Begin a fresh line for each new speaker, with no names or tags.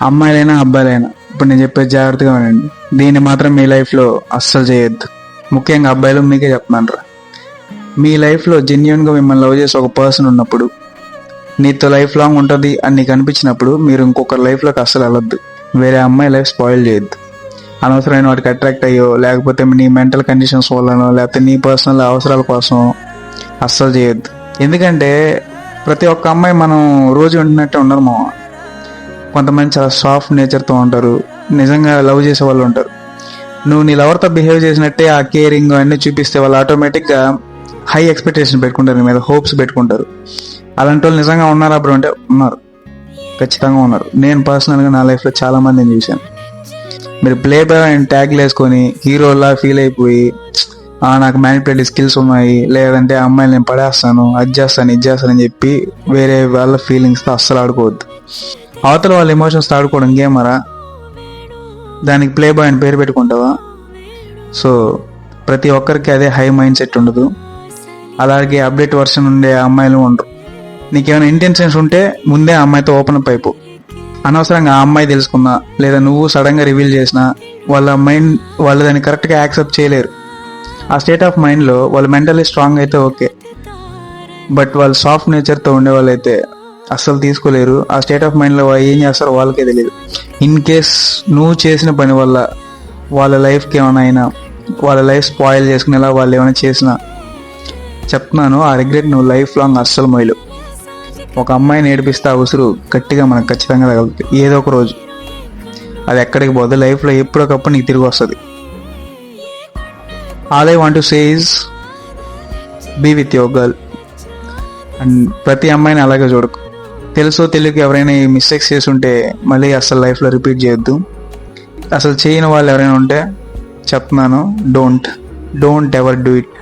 అమ్మాయిలైనా అబ్బాయిలైనా ఇప్పుడు నేను చెప్పేది జాగ్రత్తగా వినండి. దీన్ని మాత్రం మీ లైఫ్లో అస్సలు చేయొద్దు. ముఖ్యంగా అబ్బాయిలు మీకే చెప్తున్నాను. మీ లైఫ్లో జెన్యున్గా మిమ్మల్ని లవ్ చేసే ఒక పర్సన్ ఉన్నప్పుడు, నీతో లైఫ్ లాంగ్ ఉంటుంది అని నీకు అనిపించినప్పుడు మీరు ఇంకొకరి లైఫ్లోకి అస్సలు వెళ్ళొద్దు. వేరే అమ్మాయి లైఫ్ స్పాయిల్ చేయొద్దు. అనవసరమైన వాటికి అట్రాక్ట్ అయ్యో, లేకపోతే నీ మెంటల్ కండిషన్స్ వల్లనో, లేకపోతే నీ పర్సనల్ అవసరాల కోసం అస్సలు చేయొద్దు. ఎందుకంటే ప్రతి ఒక్క అమ్మాయి మనం రోజు ఉంటున్నట్టే ఉండరు మామ. కొంతమంది చాలా సాఫ్ట్ నేచర్తో ఉంటారు, నిజంగా లవ్ చేసే వాళ్ళు ఉంటారు. నువ్వు నీ లవర్తో బిహేవ్ చేసినట్టే ఆ కేరింగ్ అన్నీ చూపిస్తే వాళ్ళు ఆటోమేటిక్గా హై ఎక్స్పెక్టేషన్ పెట్టుకుంటారు, నీ మీద హోప్స్ పెట్టుకుంటారు. అలాంటి వాళ్ళు నిజంగా ఉన్నారా బ్రో అంటే ఉన్నారు, ఖచ్చితంగా ఉన్నారు. నేను పర్సనల్గా నా లైఫ్లో చాలా మందిని చూశాను. మీరు ప్లే బాయ్ అండ్ ట్యాగ్లు వేసుకొని హీరోలా ఫీల్ అయిపోయి నాకు మ్యానిపులేటివ్ స్కిల్స్ ఉన్నాయి, లేదంటే అమ్మాయిని నేను పడేస్తాను, అది చేస్తాను ఇది చేస్తానని చెప్పి వేరే వాళ్ళ ఫీలింగ్స్తో అస్సలు ఆడుకోవద్దు. అవతల వాళ్ళ ఎమోషన్స్తో ఆడుకోవడం గేమరా, దానికి ప్లే బాయ్ అని పేరు పెట్టుకుంటావా? సో ప్రతి ఒక్కరికి అదే హై మైండ్ సెట్ ఉండదు, అలాగే అప్డేట్ వర్షన్ ఉండే అమ్మాయిలు ఉండరు. నీకేమైనా ఇంటెన్షన్స్ ఉంటే ముందే ఆ అమ్మాయితో ఓపెన్ అప్ అయిపో. అనవసరంగా ఆ అమ్మాయి తెలుసుకున్నా లేదా నువ్వు సడన్గా రివీల్ చేసినా వాళ్ళు దాన్ని కరెక్ట్గా యాక్సెప్ట్ చేయలేరు. ఆ స్టేట్ ఆఫ్ మైండ్లో వాళ్ళు మెంటలీ స్ట్రాంగ్ అయితే ఓకే, బట్ వాళ్ళు సాఫ్ట్ నేచర్తో ఉండే వాళ్ళు అయితే అస్సలు తీసుకోలేరు. ఆ స్టేట్ ఆఫ్ మైండ్లో ఏం చేస్తారో వాళ్ళకే తెలియదు. ఇన్ కేస్ నువ్వు చేసిన పని వల్ల వాళ్ళ లైఫ్కి ఏమైనా అయినా, వాళ్ళ లైఫ్ స్పాయిల్ చేసుకునేలా వాళ్ళు ఏమైనా చేసినా చెప్తున్నాను, ఆ రిగ్రెట్ నువ్వు లైఫ్ లాంగ్ అస్సలు మొయ్యలు. ఒక అమ్మాయిని ఏడిపిస్తే ఆ ఉసురు గట్టిగా మనకు ఖచ్చితంగా తగులుతుంది ఏదో ఒక రోజు. అది ఎక్కడికి పోదు, లైఫ్లో ఎప్పటికప్పుడు నీకు తిరిగి వస్తుంది. All I want to say is be with your girl. And ప్రతి అమ్మాయిని అలాగే చూడకు. తెలుసో తెలియక ఎవరైనా ఈ మిస్టేక్స్ చేసి ఉంటే మళ్ళీ అసలు లైఫ్లో రిపీట్ చేయొద్దు. అసలు చేయని వాళ్ళు ఎవరైనా ఉంటే చెప్తున్నాను, డోంట్ ఎవర్ డూ ఇట్.